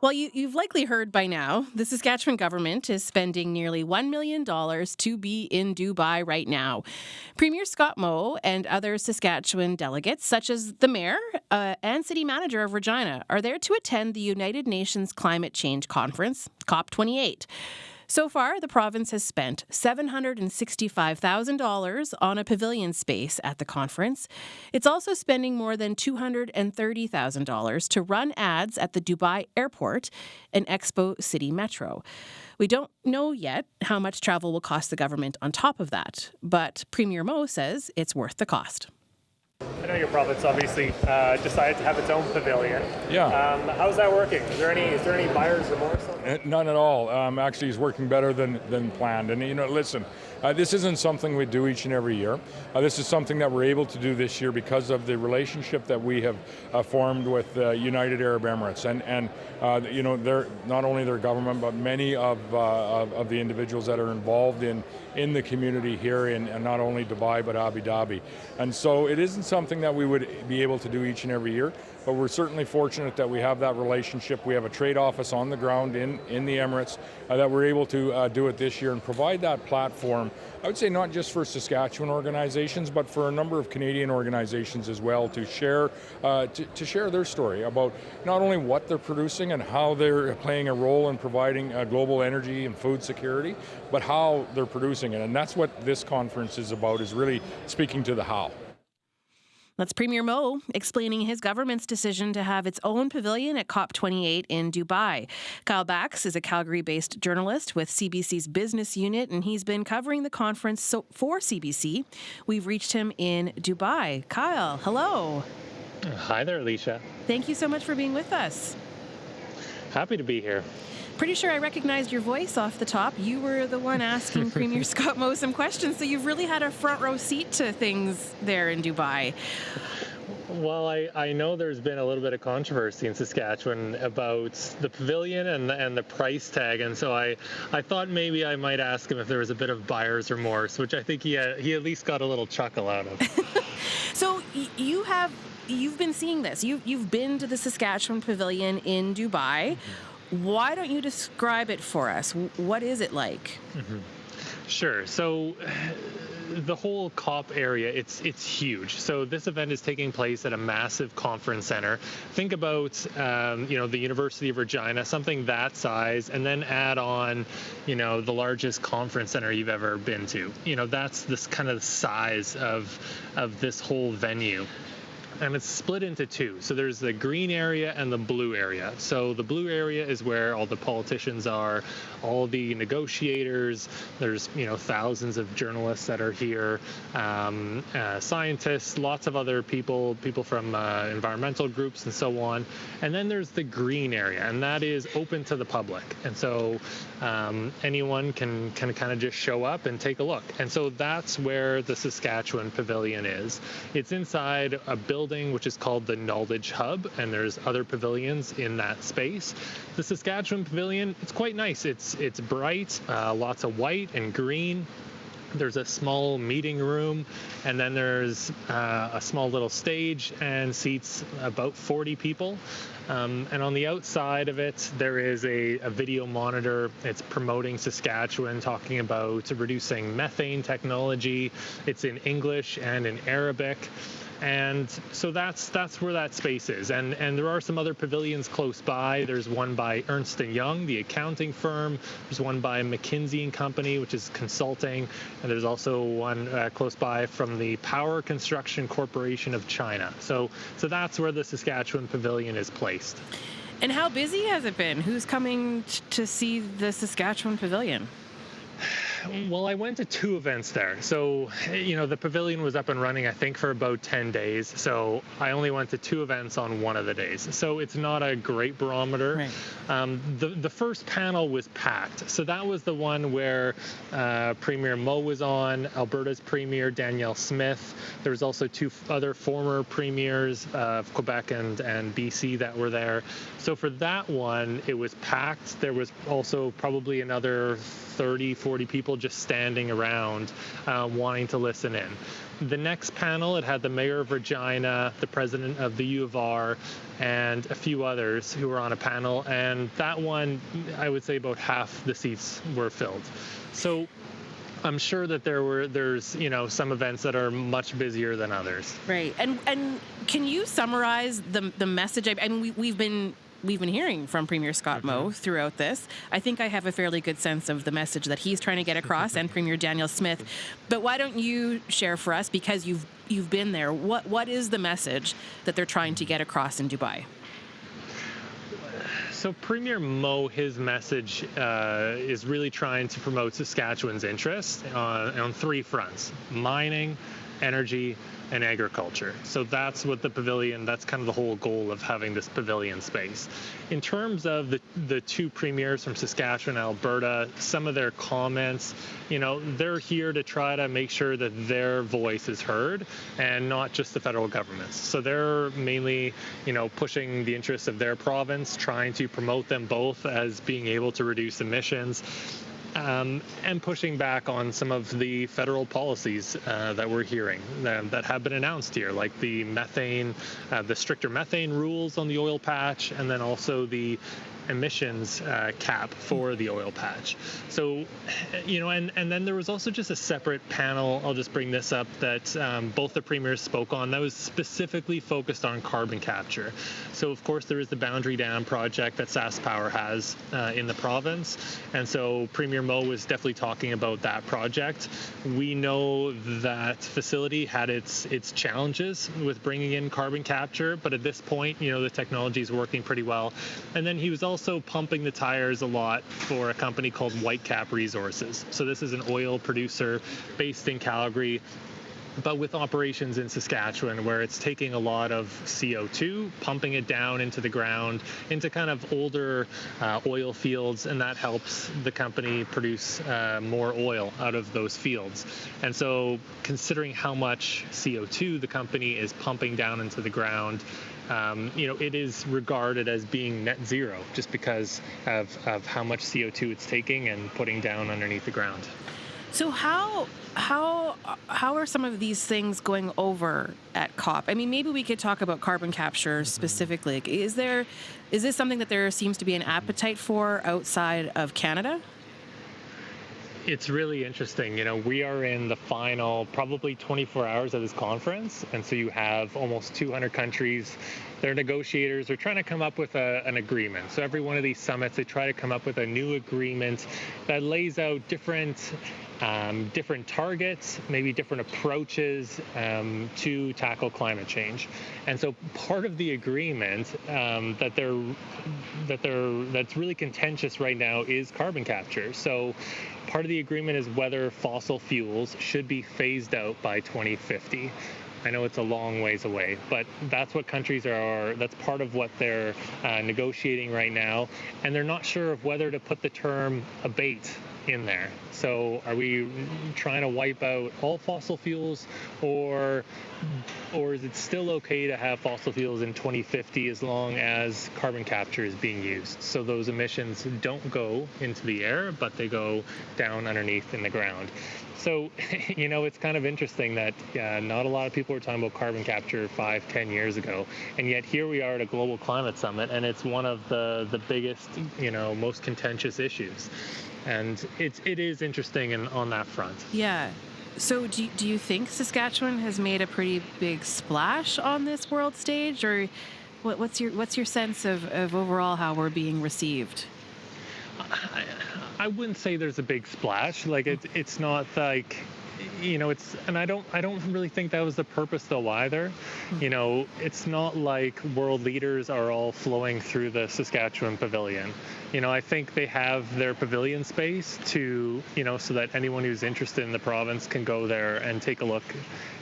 Well, you've likely heard by now, the Saskatchewan government is spending nearly $1 million to be in Dubai right now. Premier Scott Moe and other Saskatchewan delegates, such as the mayor and city manager of Regina, are there to attend the United Nations Climate Change Conference, COP28. So far, the province has spent $765,000 on a pavilion space at the conference. It's also spending more than $230,000 to run ads at the Dubai airport and Expo City Metro. We don't know yet how much travel will cost the government on top of that, but Premier Moe says it's worth the cost. I know your province obviously decided to have its own pavilion. Yeah. How's that working? Is there any buyer's remorse on that? None at all. Actually, it's working better than planned. And listen, this isn't something we do each and every year. This is something that we're able to do this year because of the relationship that we have formed with United Arab Emirates, and they're not only their government, but many of the individuals that are involved in the community here in not only Dubai but Abu Dhabi. And so it isn't something that we would be able to do each and every year, but we're certainly fortunate that we have that relationship. We have a trade office on the ground in the Emirates that we're able to do it this year and provide that platform, I would say not just for Saskatchewan organizations, but for a number of Canadian organizations as well to share their story about not only what they're producing and how they're playing a role in providing global energy and food security, but how they're producing it. And that's what this conference is about, is really speaking to the how. That's Premier Moe explaining his government's decision to have its own pavilion at COP28 in Dubai. Kyle Bax is a Calgary-based journalist with CBC's business unit, and he's been covering the conference for CBC. We've reached him in Dubai. Kyle, hello. Hi there, Alicia. Thank you so much for being with us. Happy to be here. Pretty sure I recognized your voice off the top. You were the one asking Premier Scott Moe some questions, so you've really had a front row seat to things there in Dubai. Well, I know there's been a little bit of controversy in Saskatchewan about the pavilion and the price tag, and so I thought maybe I might ask him if there was a bit of buyer's remorse, which I think he at least got a little chuckle out of. So you've been seeing this. You've been to the Saskatchewan Pavilion in Dubai. Why don't you describe it for us? What is it like? Mm-hmm. Sure. So the whole COP area, it's huge. So this event is taking place at a massive conference center. Think about, the University of Regina, something that size, and then add on, the largest conference center you've ever been to. That's this kind of size of this whole venue. And it's split into two. So there's the green area and the blue area. So the blue area is where all the politicians are, all the negotiators. There's, thousands of journalists that are here, scientists, lots of other people from environmental groups and so on. And then there's the green area, and that is open to the public. And so anyone can kind of just show up and take a look. And so that's where the Saskatchewan Pavilion is. It's inside a building which is called the Knowledge Hub, and there's other pavilions in that space. The Saskatchewan Pavilion, it's quite nice. It's bright, lots of white and green. There's a small meeting room, and then there's a small little stage and seats about 40 people. And on the outside of it, there is a video monitor. It's promoting Saskatchewan, talking about reducing methane technology. It's in English and in Arabic. And so that's where that space is. And there are some other pavilions close by. There's one by Ernst & Young, the accounting firm. There's one by McKinsey & Company, which is consulting. And there's also one close by from the Power Construction Corporation of China. So that's where the Saskatchewan Pavilion is placed. And how busy has it been? Who's coming to see the Saskatchewan Pavilion? Well, I went to two events there. So, the pavilion was up and running, I think, for about 10 days. So I only went to two events on one of the days. So it's not a great barometer. Right. The first panel was packed. So that was the one where Premier Moe was on, Alberta's Premier, Danielle Smith. There was also two other former premiers of Quebec and BC that were there. So for that one, it was packed. There was also probably another 30, 40 people people just standing around wanting to listen in. The next panel, it had the mayor of Regina, the president of the U of R, and a few others who were on a panel. And that one, I would say about half the seats were filled. So I'm sure that there's some events that are much busier than others. Right. And can you summarize the message? I mean, we've been hearing from Premier Scott Moe throughout this. I think I have a fairly good sense of the message that he's trying to get across, and Premier Daniel Smith. But why don't you share for us, because you've been there, what is the message that they're trying to get across in Dubai? So Premier Moe, his message is really trying to promote Saskatchewan's interests on three fronts: mining, energy, and agriculture. So that's what that's kind of the whole goal of having this pavilion space. In terms of the two premiers from Saskatchewan and Alberta, some of their comments, they're here to try to make sure that their voice is heard and not just the federal government's. So they're mainly, pushing the interests of their province, trying to promote them both as being able to reduce emissions. And pushing back on some of the federal policies that we're hearing that have been announced here, like the stricter methane rules on the oil patch, and then also the emissions cap for the oil patch. So, and then there was also just a separate panel, I'll just bring this up, that both the premiers spoke on that was specifically focused on carbon capture. So, of course, there is the Boundary Dam project that SaskPower has in the province. And so Premier Moe was definitely talking about that project. We know that facility had its challenges with bringing in carbon capture, but at this point, the technology is working pretty well. And then he was also pumping the tires a lot for a company called Whitecap Resources. So this is an oil producer based in Calgary, but with operations in Saskatchewan, where it's taking a lot of CO2, pumping it down into the ground, into kind of older oil fields, and that helps the company produce more oil out of those fields. And so considering how much CO2 the company is pumping down into the ground, it is regarded as being net zero just because of how much CO2 it's taking and putting down underneath the ground. So how are some of these things going over at COP? I mean, maybe we could talk about carbon capture specifically. Is this something that there seems to be an appetite for outside of Canada? It's really interesting. We are in the final probably 24 hours of this conference, and so you have almost 200 countries. Their negotiators are trying to come up with an agreement. So every one of these summits, they try to come up with a new agreement that lays out different targets, maybe different approaches to tackle climate change. And so part of the agreement that's really contentious right now is carbon capture. So part of the agreement is whether fossil fuels should be phased out by 2050. I know it's a long ways away, but that's what countries that's part of what they're negotiating right now. And they're not sure of whether to put the term abate in there. So are we trying to wipe out all fossil fuels, or is it still okay to have fossil fuels in 2050 as long as carbon capture is being used? So those emissions don't go into the air, but they go down underneath in the ground. So, it's kind of interesting that not a lot of people were talking about carbon capture 5-10 years ago, and yet here we are at a global climate summit, and it's one of the biggest, most contentious issues. And it is interesting on that front. Yeah. So do you think Saskatchewan has made a pretty big splash on this world stage, or what's your sense of overall how we're being received? I wouldn't say there's a big splash. Like it's not like, and I don't really think that was the purpose though either. It's not like world leaders are all flowing through the Saskatchewan Pavilion. I think they have their pavilion space to, so that anyone who's interested in the province can go there and take a look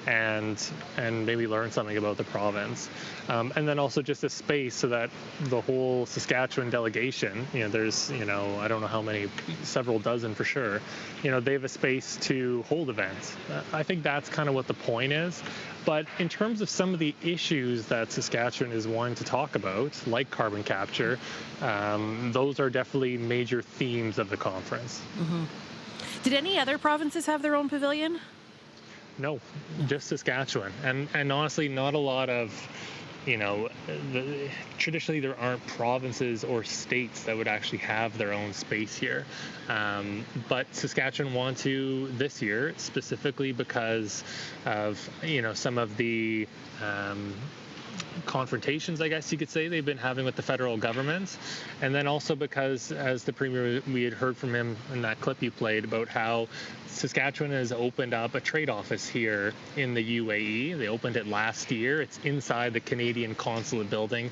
and maybe learn something about the province. And then also just a space so that the whole Saskatchewan delegation, there's, I don't know how many, several dozen for sure, they have a space to hold events. I think that's kind of what the point is. But in terms of some of the issues that Saskatchewan is wanting to talk about, like carbon capture, those are definitely major themes of the conference. Mm-hmm. Did any other provinces have their own pavilion? No, just Saskatchewan. And honestly, not a lot of, traditionally there aren't provinces or states that would actually have their own space here. But Saskatchewan want to this year, specifically because of, some of the confrontations, I guess you could say, they've been having with the federal government. And then also because, as the Premier, we had heard from him in that clip you played about how Saskatchewan has opened up a trade office here in the UAE. They opened it last year. It's inside the Canadian consulate building.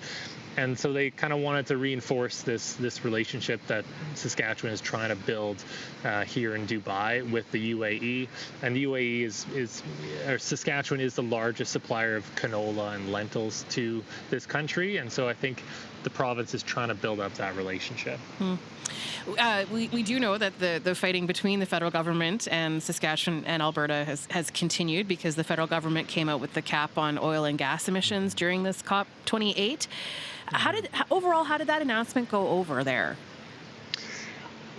And so they kind of wanted to reinforce this relationship that Saskatchewan is trying to build here in Dubai with the UAE. And the UAE Saskatchewan is the largest supplier of canola and lentils to this country. And so I think the province is trying to build up that relationship. We do know that the fighting between the federal government and Saskatchewan and Alberta has continued because the federal government came out with the cap on oil and gas emissions during this COP28. How did that announcement go over there?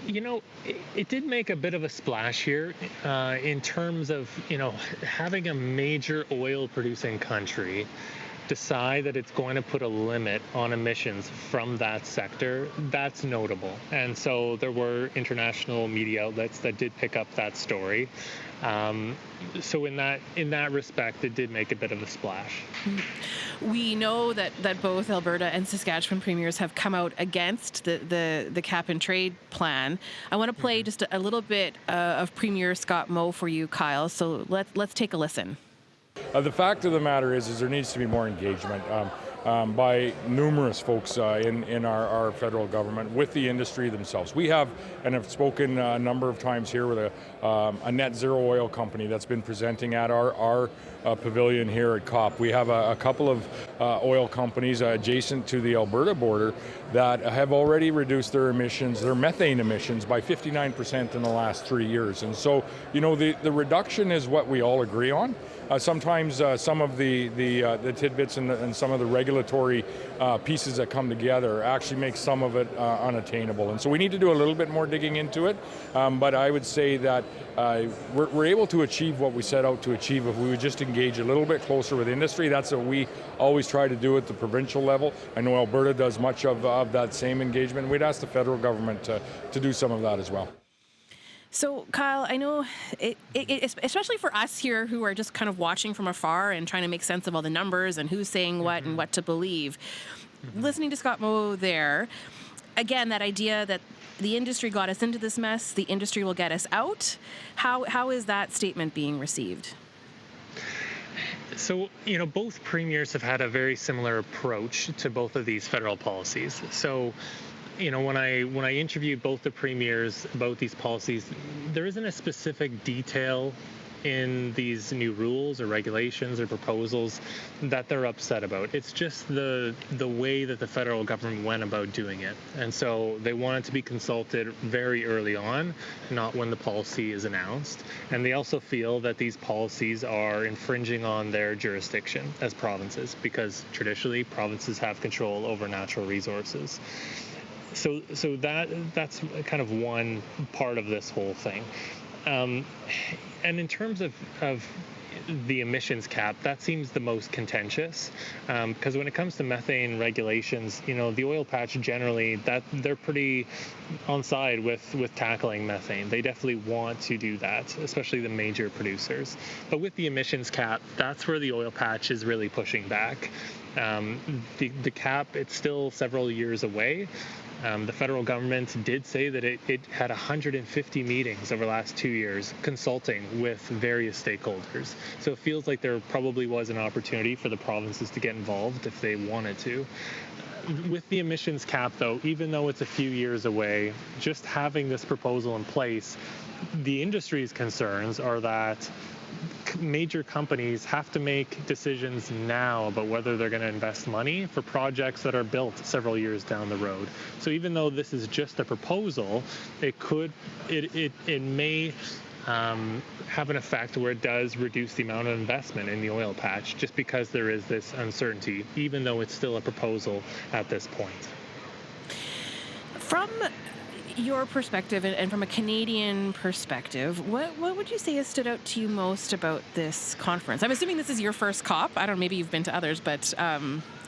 It did make a bit of a splash here in terms of, having a major oil producing country decide that it's going to put a limit on emissions from that sector. That's notable. And so there were international media outlets that did pick up that story. So in that respect, it did make a bit of a splash. We know that both Alberta and Saskatchewan premiers have come out against the cap and trade plan. I want to play just a little bit of Premier Scott Moe for you, Kyle. So let's take a listen. The fact of the matter is there needs to be more engagement by numerous folks in our federal government with the industry themselves. We have, and have spoken a number of times here with a net zero oil company that's been presenting at our pavilion here at COP. We have a couple of oil companies adjacent to the Alberta border that have already reduced their emissions, their methane emissions, by 59% in the last 3 years. And so, the reduction is what we all agree on. Sometimes some of the tidbits and some of the regulatory pieces that come together actually make some of it unattainable. And so we need to do a little bit more digging into it. But I would say that we're able to achieve what we set out to achieve if we would just engage a little bit closer with industry. That's what we always try to do at the provincial level. I know Alberta does much of that same engagement. We'd ask the federal government to do some of that as well. So, Kyle, I know, especially for us here who are just kind of watching from afar and trying to make sense of all the numbers and who's saying what and what to believe, listening to Scott Moe there, again, that idea that the industry got us into this mess, the industry will get us out. How is that statement being received? So, both premiers have had a very similar approach to both of these federal policies. So, when I interviewed both the premiers about these policies, there isn't a specific detail in these new rules or regulations or proposals that they're upset about. It's just the way that the federal government went about doing it. And so they wanted to be consulted very early on, not when the policy is announced. And they also feel that these policies are infringing on their jurisdiction as provinces, because traditionally provinces have control over natural resources. So that's kind of one part of this whole thing. And in terms of the emissions cap, that seems the most contentious, because when it comes to methane regulations, the oil patch generally, that they're pretty on side with tackling methane. They definitely want to do that, especially the major producers. But with the emissions cap, that's where the oil patch is really pushing back. The cap, it's still several years away. The federal government did say that it had 150 meetings over the last 2 years consulting with various stakeholders. So it feels like there probably was an opportunity for the provinces to get involved if they wanted to. With the emissions cap, though, even though it's a few years away, just having this proposal in place, the industry's concerns are that major companies have to make decisions now about whether they're going to invest money for projects that are built several years down the road. So even though this is just a proposal, it may have an effect where it does reduce the amount of investment in the oil patch, just because there is this uncertainty, even though it's still a proposal at this point. your perspective and from a Canadian perspective, what would you say has stood out to you most about this conference? I'm assuming this is your first COP. I don't know, maybe you've been to others, but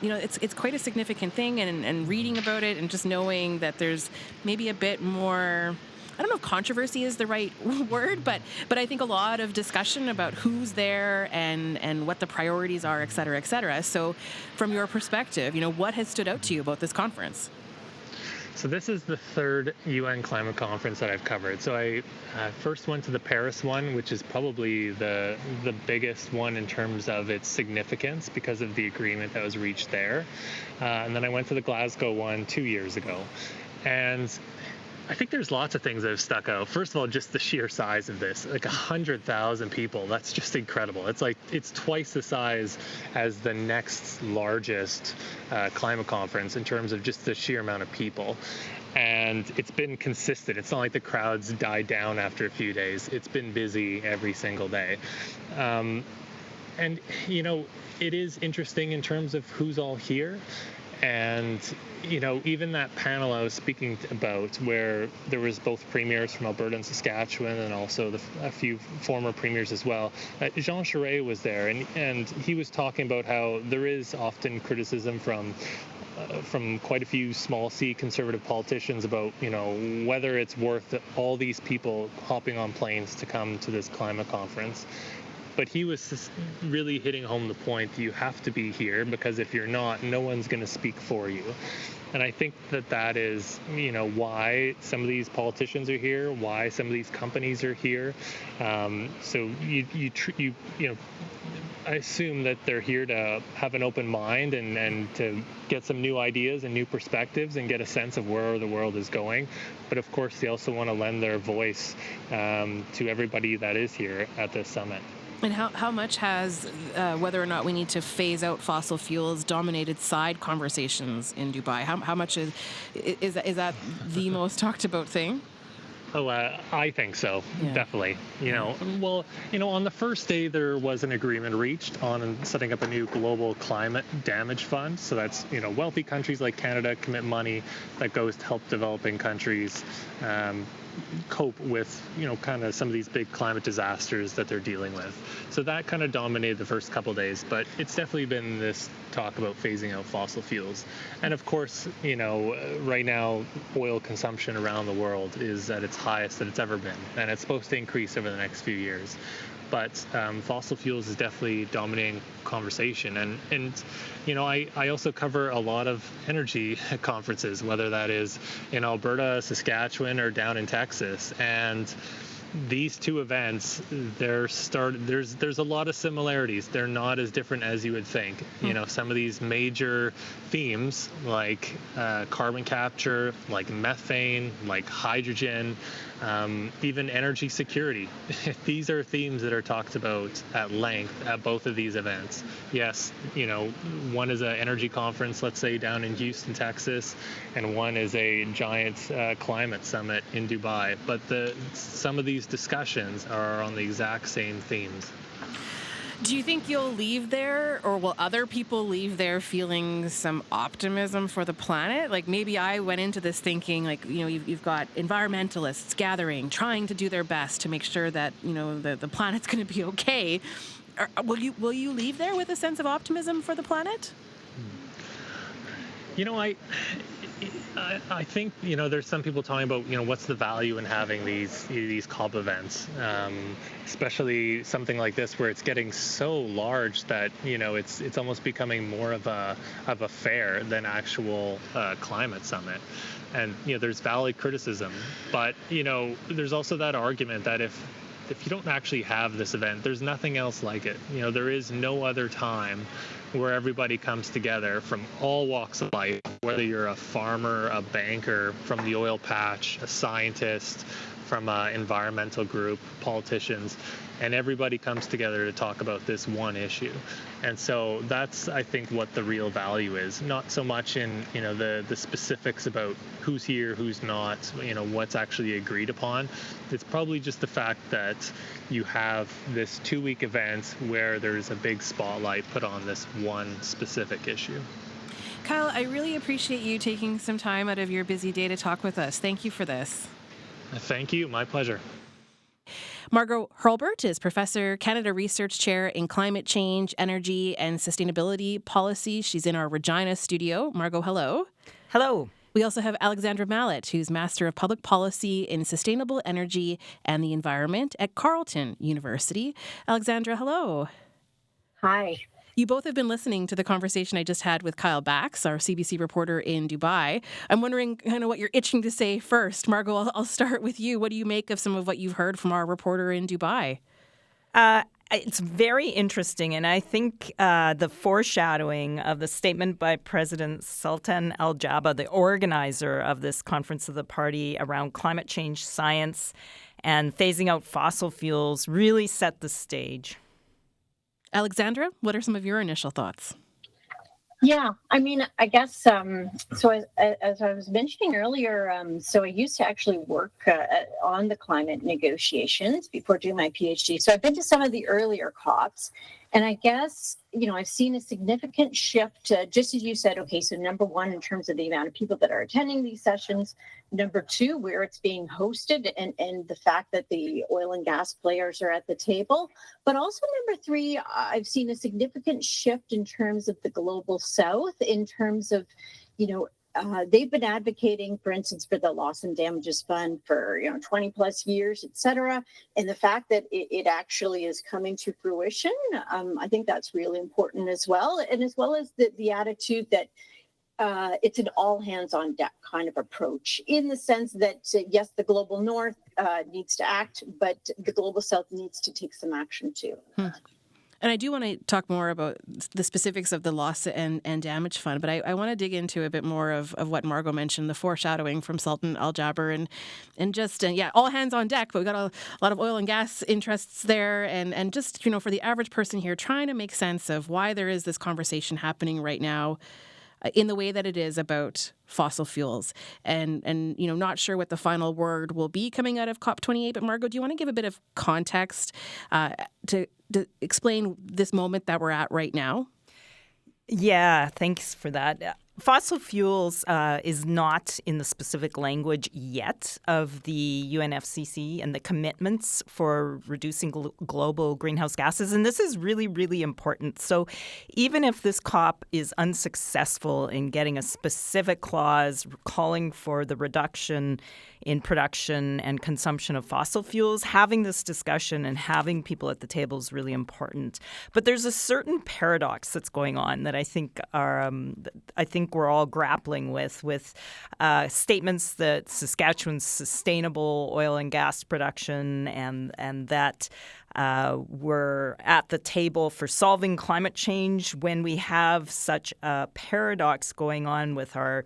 it's quite a significant thing, and reading about it and just knowing that there's maybe a bit more, I don't know if controversy is the right word, but I think a lot of discussion about who's there and what the priorities are, et cetera, et cetera. So from your perspective, what has stood out to you about this conference? So this is the third UN climate conference that I've covered. So I first went to the Paris one, which is probably the biggest one in terms of its significance because of the agreement that was reached there. And then I went to the Glasgow one 2 years ago. And I think there's lots of things that have stuck out. First of all, just the sheer size of this, like 100,000 people. That's just incredible. It's twice the size as the next largest climate conference in terms of just the sheer amount of people. And it's been consistent. It's not like the crowds died down after a few days. It's been busy every single day. And, it is interesting in terms of who's all here. And, even that panel I was speaking about where there was both premiers from Alberta and Saskatchewan and also a few former premiers as well. Jean Charest was there, and he was talking about how there is often criticism from quite a few small C conservative politicians about, whether it's worth all these people hopping on planes to come to this climate conference. But he was really hitting home the point that you have to be here because if you're not, no one's going to speak for you. And I think that is, why some of these politicians are here, why some of these companies are here. So I assume that they're here to have an open mind and to get some new ideas and new perspectives and get a sense of where the world is going. But of course, they also want to lend their voice to everybody that is here at this summit. And how much has whether or not we need to phase out fossil fuels dominated side conversations in Dubai? How much is that the most talked about thing? Oh, I think so. Yeah. Definitely. On the first day, there was an agreement reached on setting up a new global climate damage fund. So that's, wealthy countries like Canada commit money that goes to help developing countries cope with, kind of some of these big climate disasters that they're dealing with. So that kind of dominated the first couple of days, but it's definitely been this talk about phasing out fossil fuels. And of course, right now, oil consumption around the world is at its highest that it's ever been, and it's supposed to increase over the next few years. But fossil fuels is definitely dominating conversation. And I also cover a lot of energy conferences, whether that is in Alberta, Saskatchewan, or down in Texas. And these two events, there's a lot of similarities. They're not as different as you would think. Some of these major themes like carbon capture, like methane, like hydrogen, even energy security. These are themes that are talked about at length at both of these events. Yes, one is an energy conference, let's say down in Houston, Texas, and one is a giant climate summit in Dubai. But some of these discussions are on the exact same themes. Do you think you'll leave there, or will other people leave there feeling some optimism for the planet? Like maybe I went into this thinking, like, you've got environmentalists gathering, trying to do their best to make sure that, the planet's going to be okay. Will you leave there with a sense of optimism for the planet? I think, there's some people talking about, what's the value in having these COP events, especially something like this where it's getting so large that, it's almost becoming more of a fair than actual climate summit. And, there's valid criticism. But, there's also that argument that if you don't actually have this event, there's nothing else like it. There is no other time where everybody comes together from all walks of life, whether you're a farmer, a banker, from the oil patch, a scientist, from an environmental group, politicians, and everybody comes together to talk about this one issue. And so that's, I think, what the real value is, not so much in, the specifics about who's here, who's not, what's actually agreed upon. It's probably just the fact that you have this 2-week event where there's a big spotlight put on this one specific issue. Kyle, I really appreciate you taking some time out of your busy day to talk with us. Thank you for this. Thank you. My pleasure. Margo Hurlbert is Professor, Canada Research Chair in Climate Change, Energy and Sustainability Policy. She's in our Regina studio. Margo, hello. Hello. We also have Alexandra Mallett, who's Master of Public Policy in Sustainable Energy and the Environment at Carleton University. Alexandra, hello. Hi. You both have been listening to the conversation I just had with Kyle Bax, our CBC reporter in Dubai. I'm wondering kind of what you're itching to say first. Margo, I'll start with you. What do you make of some of what you've heard from our reporter in Dubai? It's very interesting, and I think the foreshadowing of the statement by President Sultan Al Jaber, the organizer of this Conference of the Party around climate change science and phasing out fossil fuels, really set the stage. Alexandra, what are some of your initial thoughts? Yeah, I mean, I guess, so as I was mentioning earlier, so I used to actually work on the climate negotiations before doing my PhD. So I've been to some of the earlier COPs, and I guess, I've seen a significant shift, just as you said, okay, so number one, in terms of the amount of people that are attending these sessions, number two, where it's being hosted and the fact that the oil and gas players are at the table. But also number three, I've seen a significant shift in terms of the global south, in terms of, they've been advocating, for instance, for the loss and damages fund for 20 plus years, et cetera. And the fact that it actually is coming to fruition, I think that's really important as well. And as well as the attitude that it's an all hands on deck kind of approach, in the sense that, yes, the global north needs to act, but the global south needs to take some action too. And I do want to talk more about the specifics of the loss and damage fund, but I want to dig into a bit more of what Margo mentioned, the foreshadowing from Sultan Al Jaber and just, all hands on deck, but we got a lot of oil and gas interests there. And just, for the average person here, trying to make sense of why there is this conversation happening right now in the way that it is about fossil fuels and not sure what the final word will be coming out of COP28. But Margo, do you want to give a bit of context to explain this moment that we're at right now? Yeah, thanks for that. Fossil fuels is not in the specific language yet of the UNFCCC and the commitments for reducing global greenhouse gases. And this is really, really important. So even if this COP is unsuccessful in getting a specific clause calling for the reduction in production and consumption of fossil fuels, having this discussion and having people at the table is really important. But there's a certain paradox that's going on that I think we're all grappling with statements that Saskatchewan's sustainable oil and gas production and that we're at the table for solving climate change when we have such a paradox going on with our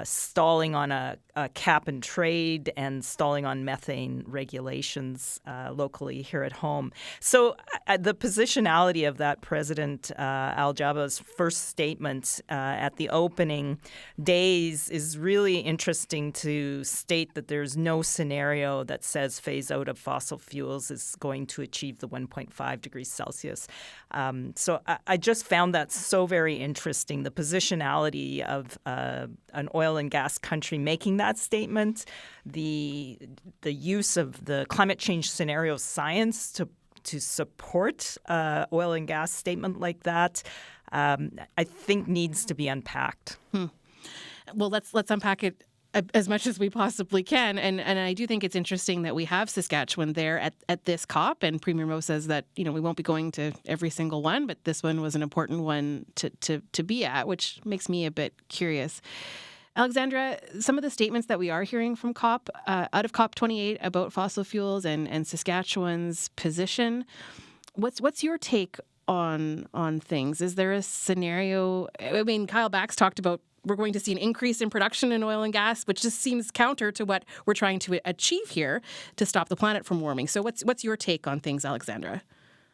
stalling on a cap and trade and stalling on methane regulations locally here at home. So the positionality of that President Al Jaber's first statement at the opening days is really interesting to state that there's no scenario that says phase out of fossil fuels is going to achieve the 1.5 degrees Celsius. So I just found that so very interesting, the positionality of an oil and gas country making that statement, the use of the climate change scenario science to support oil and gas statement like that, I think needs to be unpacked. Well, let's unpack it as much as we possibly can. And I do think it's interesting that we have Saskatchewan there at this COP, and Premier Moe says that, we won't be going to every single one, but this one was an important one to be at, which makes me a bit curious. Alexandra, some of the statements that we are hearing from COP, out of COP28 about fossil fuels and Saskatchewan's position, what's your take on things? Is there a scenario? I mean, Kyle Bax talked about we're going to see an increase in production in oil and gas, which just seems counter to what we're trying to achieve here to stop the planet from warming. So what's your take on things, Alexandra?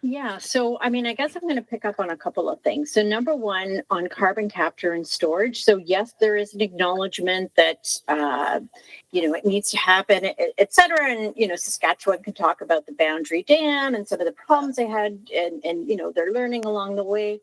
Yeah, so I mean, I guess I'm going to pick up on a couple of things. So number one, on carbon capture and storage. So yes, there is an acknowledgement that, it needs to happen, et cetera. And, Saskatchewan can talk about the Boundary Dam and some of the problems they had and they're learning along the way.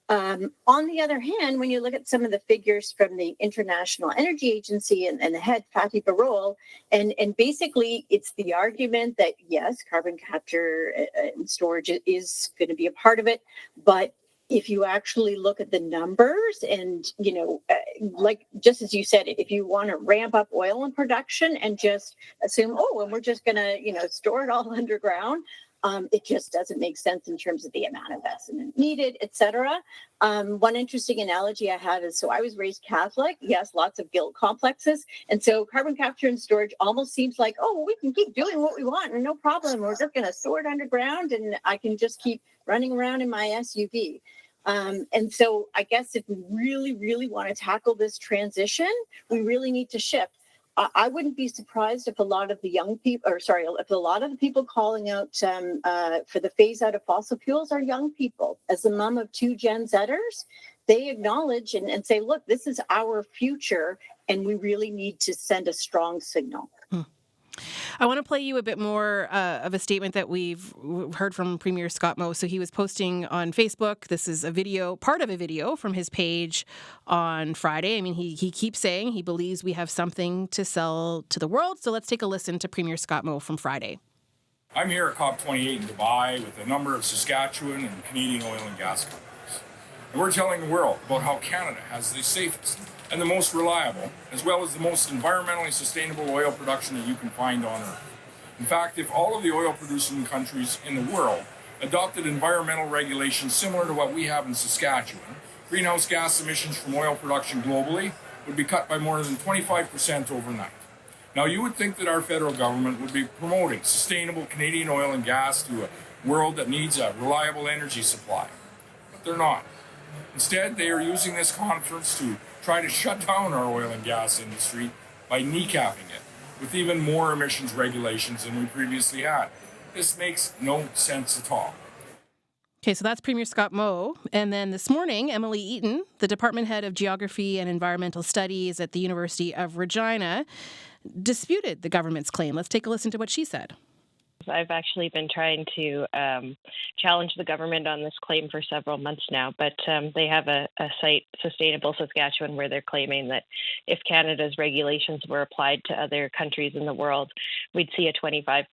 On the other hand, when you look at some of the figures from the International Energy Agency and the head, Fatih Birol, and basically it's the argument that, yes, carbon capture and storage is going to be a part of it, but if you actually look at the numbers and, like just as you said, if you want to ramp up oil in production and just assume, and we're just going to, store it all underground, it just doesn't make sense in terms of the amount of investment needed, et cetera. One interesting analogy I have is, so I was raised Catholic. Yes, lots of guilt complexes. And so carbon capture and storage almost seems like, we can keep doing what we want and no problem. We're just going to store it underground and I can just keep running around in my SUV. And so I guess if we really, really want to tackle this transition, we really need to shift. I wouldn't be surprised if a lot of the if a lot of the people calling out for the phase out of fossil fuels are young people. As the mom of 2 Gen Zers, they acknowledge and say, look, this is our future, and we really need to send a strong signal. I want to play you a bit more of a statement that we've heard from Premier Scott Moe. So he was posting on Facebook. This is part of a video from his page on Friday. I mean, he keeps saying he believes we have something to sell to the world. So let's take a listen to Premier Scott Moe from Friday. I'm here at COP28 in Dubai with a number of Saskatchewan and Canadian oil and gas companies. And we're telling the world about how Canada has the safest and the most reliable, as well as the most environmentally sustainable oil production that you can find on Earth. In fact, if all of the oil-producing countries in the world adopted environmental regulations similar to what we have in Saskatchewan, greenhouse gas emissions from oil production globally would be cut by more than 25% overnight. Now, you would think that our federal government would be promoting sustainable Canadian oil and gas to a world that needs a reliable energy supply, but they're not. Instead, they are using this conference to try to shut down our oil and gas industry by kneecapping it with even more emissions regulations than we previously had. This makes no sense at all. Okay, so that's Premier Scott Moe. And then this morning, Emily Eaton, the Department Head of Geography and Environmental Studies at the University of Regina, disputed the government's claim. Let's take a listen to what she said. I've actually been trying to challenge the government on this claim for several months now, but they have a site, Sustainable Saskatchewan, where they're claiming that if Canada's regulations were applied to other countries in the world, we'd see a 25%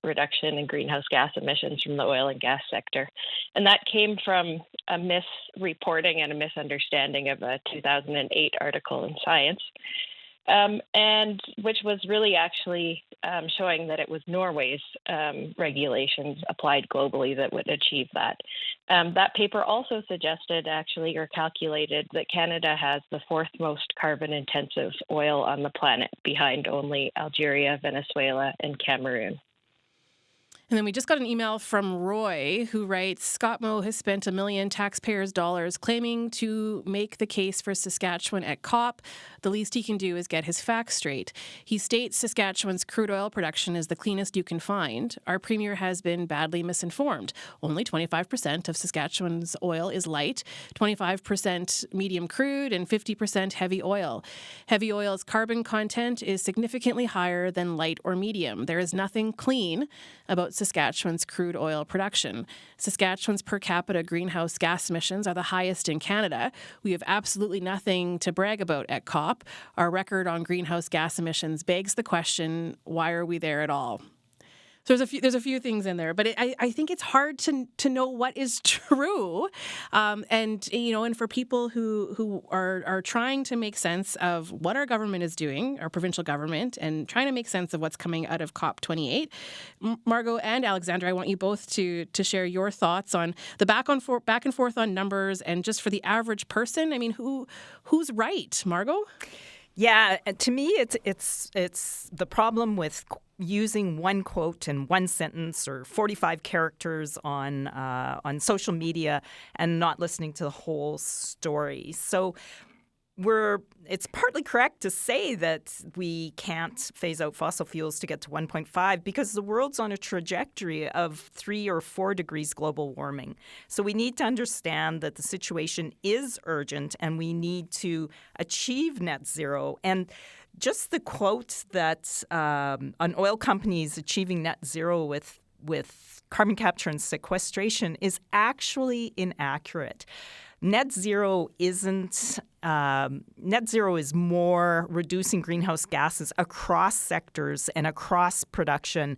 reduction in greenhouse gas emissions from the oil and gas sector. And that came from a misreporting and a misunderstanding of a 2008 article in Science. And which was really actually showing that it was Norway's regulations applied globally that would achieve that. That paper also suggested or calculated that Canada has the 4th most carbon-intensive oil on the planet, behind only Algeria, Venezuela, and Cameroon. And then we just got an email from Roy, who writes, Scott Moe has spent $1 million taxpayers' dollars claiming to make the case for Saskatchewan at COP. The least he can do is get his facts straight. He states Saskatchewan's crude oil production is the cleanest you can find. Our premier has been badly misinformed. Only 25% of Saskatchewan's oil is light, 25% medium crude, and 50% heavy oil. Heavy oil's carbon content is significantly higher than light or medium. There is nothing clean about Saskatchewan's crude oil production. Saskatchewan's per capita greenhouse gas emissions are the highest in Canada. We have absolutely nothing to brag about at COP. Our record on greenhouse gas emissions begs the question, why are we there at all? So there's a few things in there, but I think it's hard to know what is true, and for people who are trying to make sense of what our government is doing, our provincial government, and trying to make sense of what's coming out of COP28. Margo and Alexandra, I want you both to share your thoughts on the back and forth on numbers, and just for the average person. I mean, who's right, Margo? Yeah, to me, it's the problem with using one quote in one sentence or 45 characters on social media and not listening to the whole story. So it's partly correct to say that we can't phase out fossil fuels to get to 1.5 because the world's on a trajectory of 3 or 4 degrees global warming. So we need to understand that the situation is urgent and we need to achieve net zero. And just the quote that on oil companies achieving net zero with carbon capture and sequestration is actually inaccurate. net zero isn't. Net zero is more reducing greenhouse gases across sectors and across production.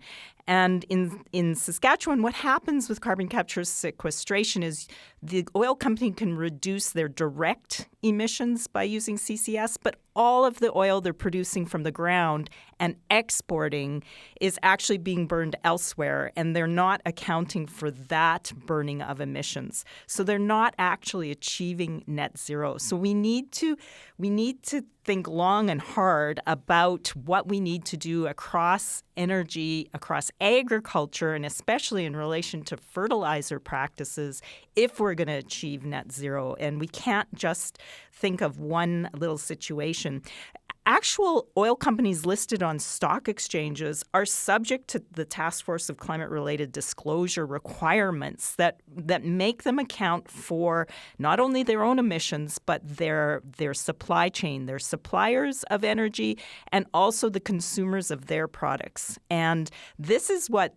And in Saskatchewan, what happens with carbon capture sequestration is the oil company can reduce their direct emissions by using CCS, but all of the oil they're producing from the ground and exporting is actually being burned elsewhere, and they're not accounting for that burning of emissions. So they're not actually achieving net zero. So we need to think long and hard about what we need to do across energy, across agriculture, and especially in relation to fertilizer practices if we're going to achieve net zero. And we can't just think of one little situation. Actual oil companies listed on stock exchanges are subject to the Task Force of Climate-Related Disclosure requirements that make them account for not only their own emissions, but their supply chain, their suppliers of energy, and also the consumers of their products. And this is what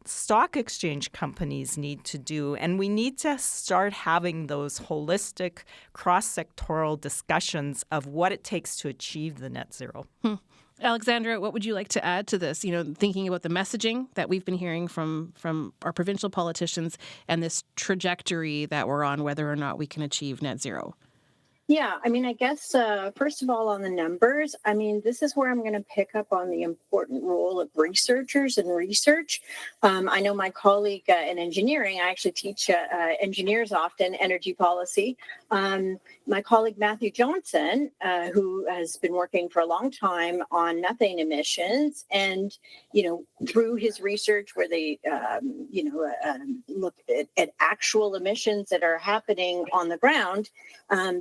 stock exchange companies need to do, and we need to start having those holistic, cross-sectoral discussions of what it takes to achieve the net zero. Alexandra, what would you like to add to this? Thinking about the messaging that we've been hearing from our provincial politicians and this trajectory that we're on, whether or not we can achieve net zero. Yeah, I guess, first of all, on the numbers, this is where I'm going to pick up on the important role of researchers and research. I know my colleague in engineering, I actually teach engineers often energy policy. My colleague Matthew Johnson, who has been working for a long time on methane emissions, and, through his research where they, look at actual emissions that are happening on the ground,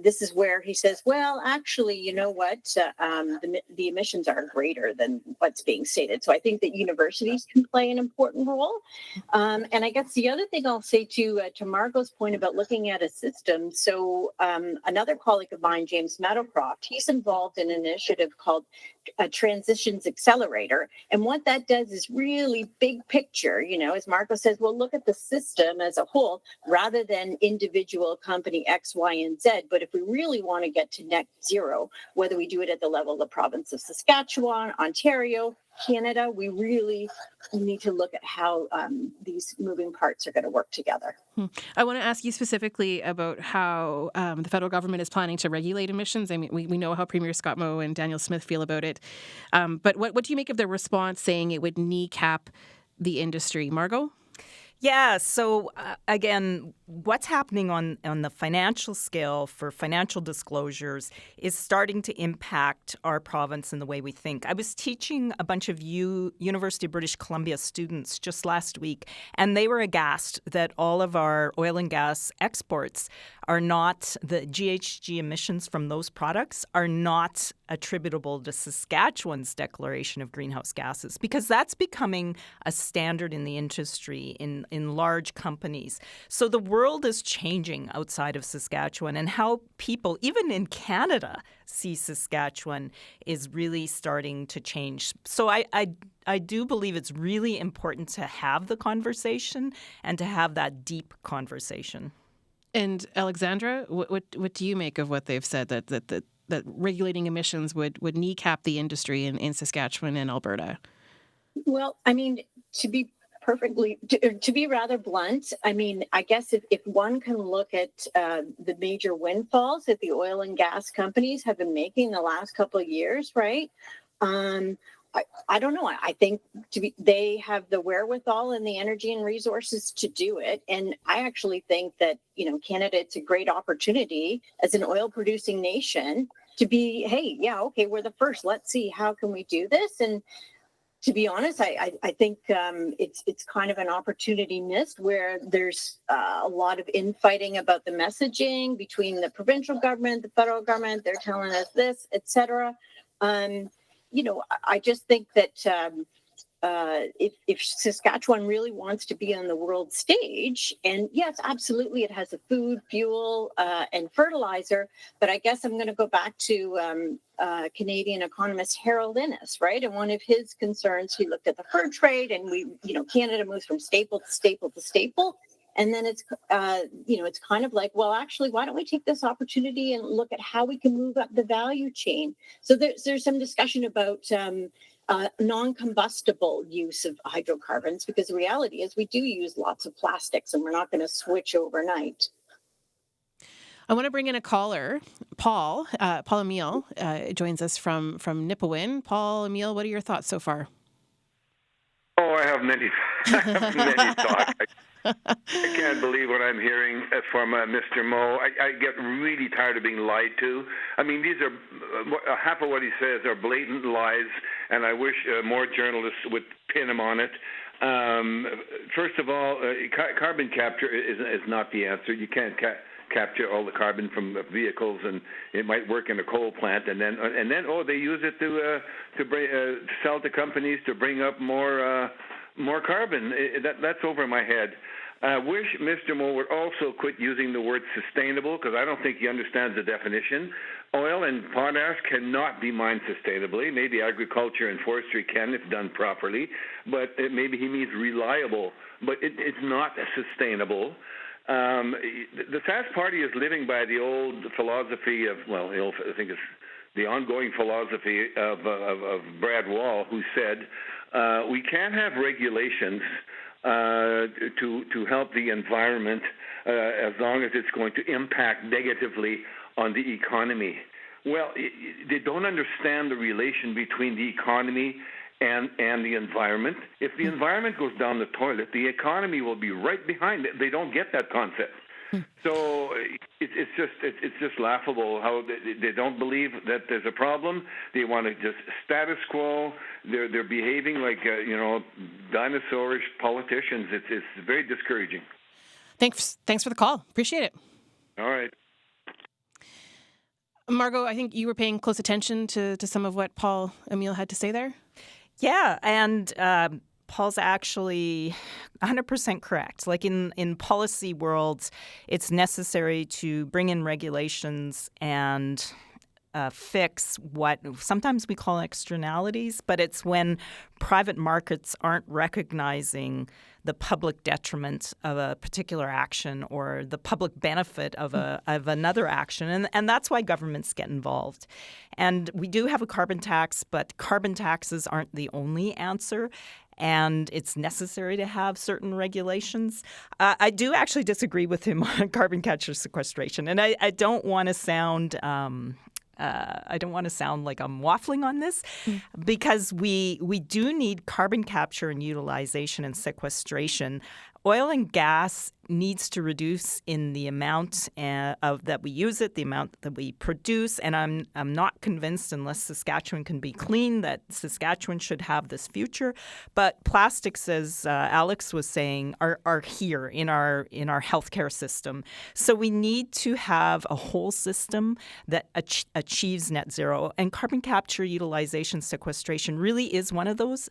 this is where he says, well, actually, you know what, the emissions are greater than what's being stated. So I think that universities can play an important role. And I guess the other thing I'll say to Margot's point about looking at a system. So another colleague of mine, James Meadowcroft, he's involved in an initiative called Transitions Accelerator. And what that does is really big picture, as Margo says, well, look at the system as a whole rather than individual company X, Y, and Z. But if we really want to get to net zero, whether we do it at the level of the province of Saskatchewan, Ontario, Canada, we really need to look at how these moving parts are going to work together. I want to ask you specifically about how the federal government is planning to regulate emissions. We know how Premier Scott Moe and Daniel Smith feel about it. But what do you make of their response saying it would kneecap the industry? Margo? Yeah, so again, what's happening on the financial scale for financial disclosures is starting to impact our province in the way we think. I was teaching a bunch of University of British Columbia students just last week, and they were aghast that all of our oil and gas exports are not, the GHG emissions from those products are not attributable to Saskatchewan's declaration of greenhouse gases, because that's becoming a standard in the industry, in large companies. So the world is changing outside of Saskatchewan, and how people, even in Canada, see Saskatchewan is really starting to change. So I do believe it's really important to have the conversation and to have that deep conversation. And Alexandra, what do you make of what they've said, that regulating emissions would kneecap the industry in Saskatchewan and Alberta? Well, to be rather blunt, I guess if one can look at the major windfalls that the oil and gas companies have been making the last couple of years, right? I don't know. I think they have the wherewithal and the energy and resources to do it. And I actually think that, Canada, it's a great opportunity as an oil producing nation to be, hey, yeah, okay, we're the first. Let's see, how can we do this? And to be honest, I think it's kind of an opportunity missed where there's a lot of infighting about the messaging between the provincial government, the federal government. They're telling us this, et cetera. I just think that if Saskatchewan really wants to be on the world stage, and yes, absolutely, it has a food, fuel, and fertilizer, but I guess I'm going to go back to Canadian economist Harold Innis, right? And one of his concerns, he looked at the fur trade, and Canada moves from staple to staple to staple. And then it's, it's kind of like, well, actually, why don't we take this opportunity and look at how we can move up the value chain? So there's some discussion about non-combustible use of hydrocarbons, because the reality is we do use lots of plastics and we're not going to switch overnight. I want to bring in a caller, Paul. Paul Emile joins us from Nipawin. Paul Emile, what are your thoughts so far? Oh, I have many thoughts. I can't believe what I'm hearing from Mr. Moe. I get really tired of being lied to. I mean, these are half of what he says are blatant lies, and I wish more journalists would pin him on it. First of all, carbon capture is not the answer. You can't capture all the carbon from vehicles, and it might work in a coal plant, and then they use it to sell to companies to bring up more carbon. That's over my head. I wish Mr. Moe would also quit using the word sustainable, because I don't think he understands the definition. Oil and potash cannot be mined sustainably. Maybe agriculture and forestry can if done properly, but maybe he means reliable. But it's not sustainable. The Sask Party is living by the old philosophy of, I think it's the ongoing philosophy of Brad Wall, who said, we can't have regulations to help the environment as long as it's going to impact negatively on the economy. Well, they don't understand the relation between the economy and the environment. If the environment goes down the toilet, the economy will be right behind it. They don't get that concept. So it's just laughable how they don't believe that there's a problem. They want to just status quo. They're behaving like dinosaurish politicians. It's very discouraging. Thanks for the call. Appreciate it. All right. Margo, I think you were paying close attention to some of what Paul Emile had to say there. Yeah, and Paul's actually 100% correct. Like in policy worlds, it's necessary to bring in regulations and fix what sometimes we call externalities, but it's when private markets aren't recognizing the public detriment of a particular action or the public benefit of another action. And that's why governments get involved. And we do have a carbon tax, but carbon taxes aren't the only answer. And it's necessary to have certain regulations. I do actually disagree with him on carbon capture sequestration. And I don't want to sound like I'm waffling on this, because we do need carbon capture and utilization and sequestration. Oil and gas needs to reduce in the amount that we use it, the amount that we produce, and I'm not convinced, unless Saskatchewan can be clean, that Saskatchewan should have this future. But plastics, as Alex was saying, are here in our healthcare system. So we need to have a whole system that achieves net zero, and carbon capture, utilization, sequestration really is one of those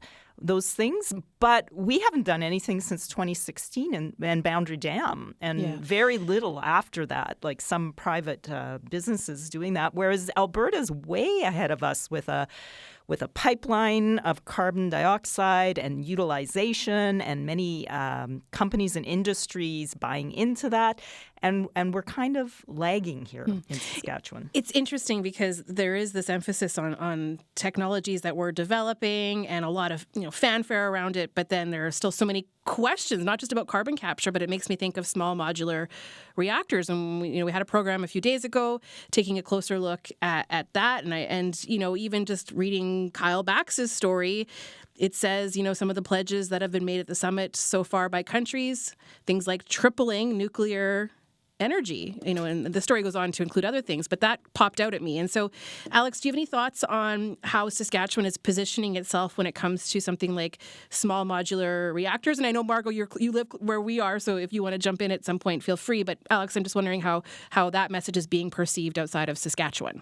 things. But we haven't done anything since 2016 and Boundary Dam, and very little after that, like some private businesses doing that, whereas Alberta's way ahead of us with a pipeline of carbon dioxide and utilization, and many companies and industries buying into that. And we're kind of lagging here in Saskatchewan. It's interesting because there is this emphasis on technologies that we're developing and a lot of fanfare around it, but then there are still so many questions, not just about carbon capture, but it makes me think of small modular reactors. And we had a program a few days ago taking a closer look at that, and even just reading Kyle Bax's story, it says, some of the pledges that have been made at the summit so far by countries, things like tripling nuclear energy, and the story goes on to include other things, but that popped out at me. And so, Alex, do you have any thoughts on how Saskatchewan is positioning itself when it comes to something like small modular reactors? And I know, Margo, you live where we are, so if you want to jump in at some point, feel free. But Alex, I'm just wondering how that message is being perceived outside of Saskatchewan.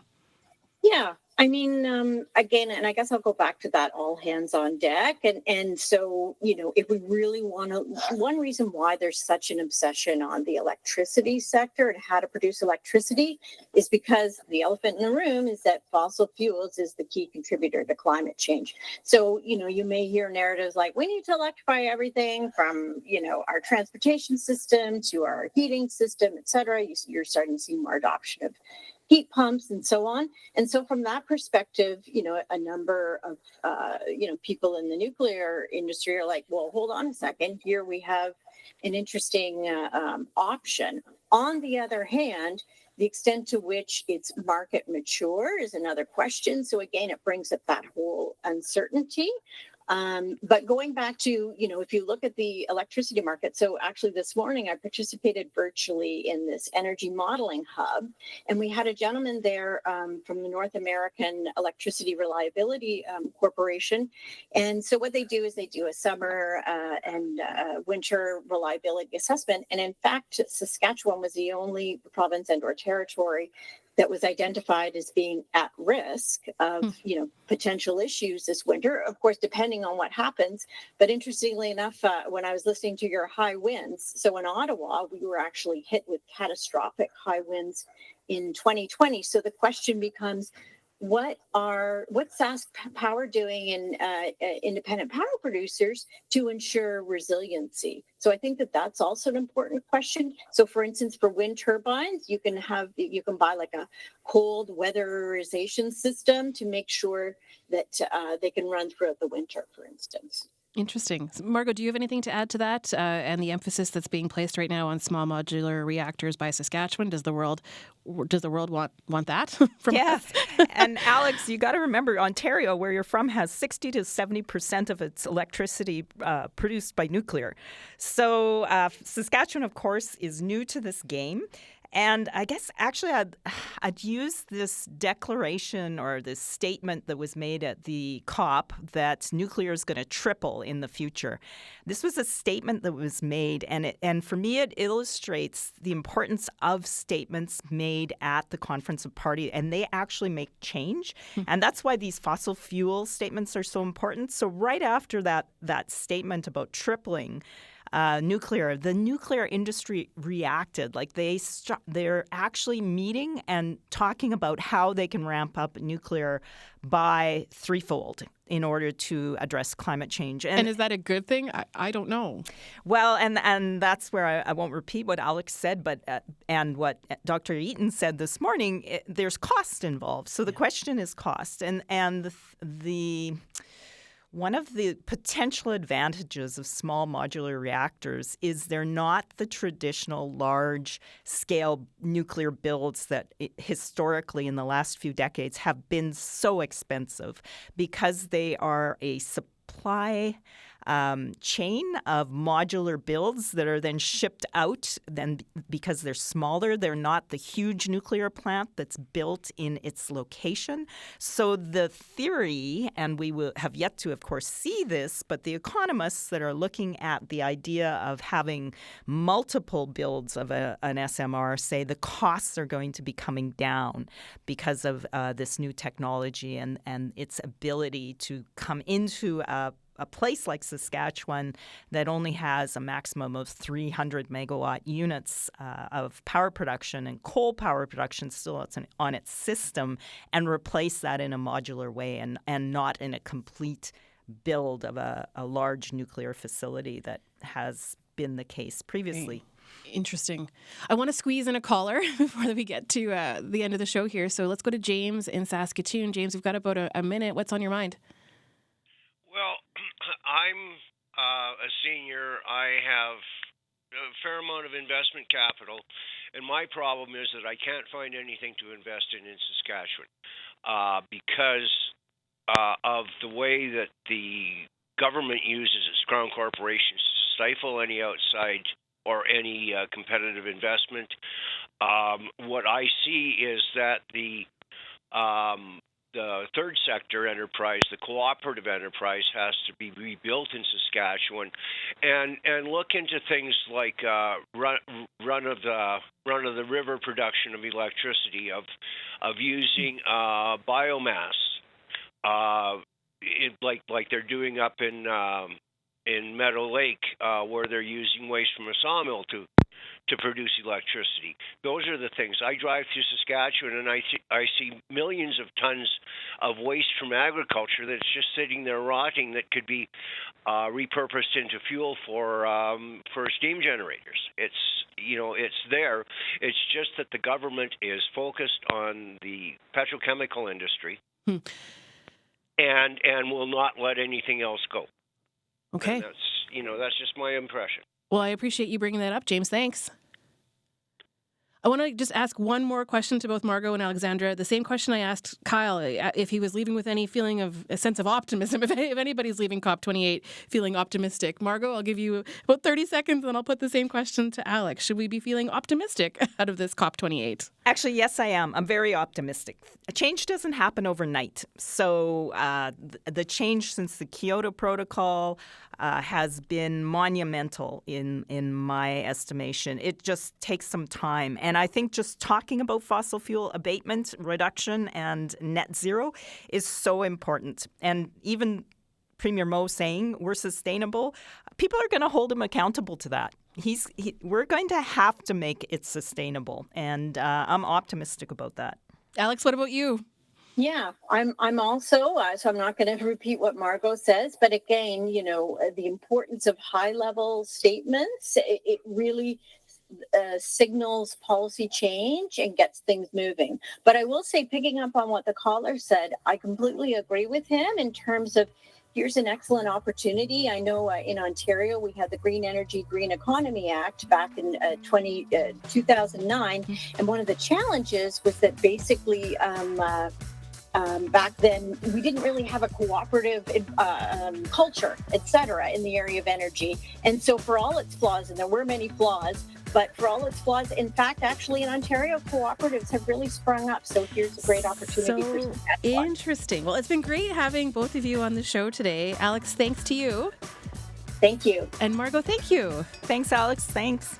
Yeah. I mean, again, and I guess I'll go back to that all hands on deck. And so, if we really want to, one reason why there's such an obsession on the electricity sector and how to produce electricity is because the elephant in the room is that fossil fuels is the key contributor to climate change. So, you may hear narratives like we need to electrify everything from, our transportation system to our heating system, et cetera. You're starting to see more adoption of heat pumps and so on. And so from that perspective, a number of, people in the nuclear industry are like, well, hold on a second. Here we have an interesting option. On the other hand, the extent to which it's market mature is another question. So again, it brings up that whole uncertainty. But going back to, if you look at the electricity market, so actually this morning I participated virtually in this energy modeling hub, and we had a gentleman there from the North American Electricity Reliability Corporation. And so what they do is they do a summer and winter reliability assessment. And in fact, Saskatchewan was the only province and or territory that was identified as being at risk of, potential issues this winter, of course, depending on what happens. But interestingly enough, when I was listening to your high winds, so in Ottawa, we were actually hit with catastrophic high winds in 2020. So the question becomes, what's Sask Power doing and independent power producers to ensure resiliency? So I think that that's also an important question. So for instance, for wind turbines, you can buy like a cold weatherization system to make sure that they can run throughout the winter, for instance. Interesting. Margo, do you have anything to add to that and the emphasis that's being placed right now on small modular reactors by Saskatchewan? Does the world want that from us? And Alex, you got to remember, Ontario, where you're from, has 60 to 70% of its electricity produced by nuclear. So Saskatchewan, of course, is new to this game. And I guess actually I'd use this declaration or this statement that was made at the COP that nuclear is going to triple in the future. This was a statement that was made, and for me it illustrates the importance of statements made at the Conference of Parties, and they actually make change. And that's why these fossil fuel statements are so important. So right after that statement about tripling nuclear, the nuclear industry reacted. Like they're actually meeting and talking about how they can ramp up nuclear by threefold in order to address climate change. And is that a good thing? I don't know. Well, and that's where I won't repeat what Alex said, but and what Dr. Eaton said this morning. There's cost involved. So the question is cost, and the one of the potential advantages of small modular reactors is they're not the traditional large-scale nuclear builds that historically in the last few decades have been so expensive because they are a supply chain of modular builds that are then shipped out. Then because they're smaller, they're not the huge nuclear plant that's built in its location. So the theory, and we will have yet to, of course, see this, but the economists that are looking at the idea of having multiple builds of an SMR say the costs are going to be coming down because of this new technology and its ability to come into a place like Saskatchewan that only has a maximum of 300 megawatt units of power production and coal power production still on its system, and replace that in a modular way and not in a complete build of a large nuclear facility that has been the case previously. Interesting. I want to squeeze in a caller before we get to the end of the show here. So let's go to James in Saskatoon. James, we've got about a minute. What's on your mind? Well, I'm a senior. I have a fair amount of investment capital, and my problem is that I can't find anything to invest in Saskatchewan because of the way that the government uses its crown corporations to stifle any outside or any competitive investment. What I see is that the the third sector enterprise, the cooperative enterprise, has to be rebuilt in Saskatchewan, and look into things like run of the river production of electricity, of using biomass, like they're doing up in Meadow Lake, where they're using waste from a sawmill to produce electricity. Those are the things. I drive through Saskatchewan and I see millions of tons of waste from agriculture that's just sitting there rotting that could be repurposed into fuel for steam generators. It's there. It's just that the government is focused on the petrochemical industry and will not let anything else go. Okay. And that's just my impression. Well, I appreciate you bringing that up, James. Thanks. I want to just ask one more question to both Margo and Alexandra. The same question I asked Kyle, if he was leaving with any feeling of a sense of optimism, if anybody's leaving COP28 feeling optimistic. Margo, I'll give you about 30 seconds, and then I'll put the same question to Alex. Should we be feeling optimistic out of this COP28? Actually, yes, I am. I'm very optimistic. Change doesn't happen overnight. So the change since the Kyoto Protocol has been monumental in my estimation. It just takes some time. And I think just talking about fossil fuel abatement, reduction, and net zero is so important. And even Premier Moe saying we're sustainable, people are going to hold him accountable to that. We're going to have to make it sustainable. And I'm optimistic about that. Alex, what about you? Yeah, I'm also, so I'm not going to repeat what Margot says, but again, the importance of high-level statements, it really signals policy change and gets things moving. But I will say, picking up on what the caller said, I completely agree with him in terms of here's an excellent opportunity. I know in Ontario, we had the Green Energy, Green Economy Act back in 2009. And one of the challenges was that basically back then, we didn't really have a cooperative culture, et cetera, in the area of energy. And so for all its flaws, and there were many flaws, but for all its flaws, in fact, actually in Ontario, cooperatives have really sprung up. So here's a great opportunity for Saskatchewan. Interesting. Well, it's been great having both of you on the show today. Alex, thanks to you. Thank you. And Margo, thank you. Thanks, Alex. Thanks.